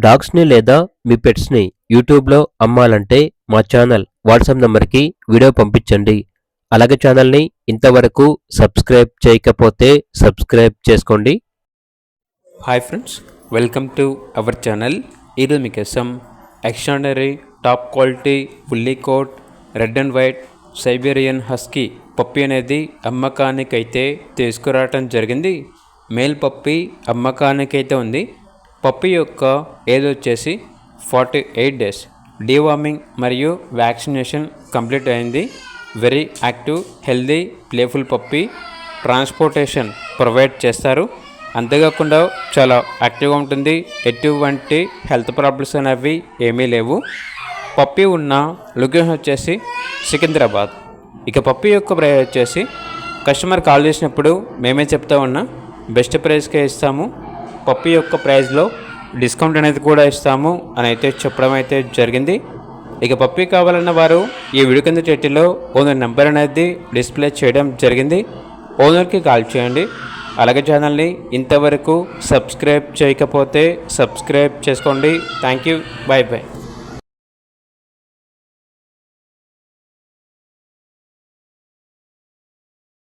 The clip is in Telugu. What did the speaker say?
డాగ్స్ని లేదా మీ పెట్స్ని యూట్యూబ్లో అమ్మాలంటే మా ఛానల్ వాట్సాప్ నంబర్కి వీడియో పంపించండి. అలాగే ఛానల్ని ఇంతవరకు సబ్స్క్రైబ్ చేయకపోతే సబ్స్క్రైబ్ చేసుకోండి. Hi friends, welcome to our channel. ఈరోజు మీకోసం extraordinary top quality fully coat red and white Siberian husky puppy అనేది అమ్మకానికైతే తీసుకురావటం జరిగింది. మేల్ పప్పి అమ్మకానికైతే ఉంది. పప్పి యొక్క ఏజ్ వచ్చేసి 48 డేస్. డీవార్మింగ్ మరియు వ్యాక్సినేషన్ కంప్లీట్ అయింది. వెరీ యాక్టివ్, హెల్దీ, ప్లేఫుల్ పప్పి. ట్రాన్స్పోర్టేషన్ ప్రొవైడ్ చేస్తారు. అంతేకాకుండా చాలా యాక్టివ్గా ఉంటుంది. ఎటువంటి హెల్త్ ప్రాబ్లమ్స్ అనేవి ఏమీ లేవు. పప్పి ఉన్న లొకేషన్ వచ్చేసి సికింద్రాబాద్. ఇక పప్పి యొక్క ప్రైస్ వచ్చేసి కస్టమర్ కాల్ చేసినప్పుడు మేమే చెప్తా ఉన్నా బెస్ట్ ప్రైస్కే ఇస్తాము. పప్పి యొక్క ప్రైస్లో డిస్కౌంట్ అనేది కూడా ఇస్తాము అని అయితే చెప్పడం అయితే జరిగింది. ఇక పప్పి కావాలన్న వారు ఈ వీడియో కింద టైటిల్లో ఓనర్ నెంబర్ అనేది డిస్ప్లే చేయడం జరిగింది. ఓనర్కి కాల్ చేయండి. అలాగే ఛానల్ని ఇంతవరకు సబ్స్క్రైబ్ చేయకపోతే సబ్స్క్రైబ్ చేసుకోండి. Thank you. By by.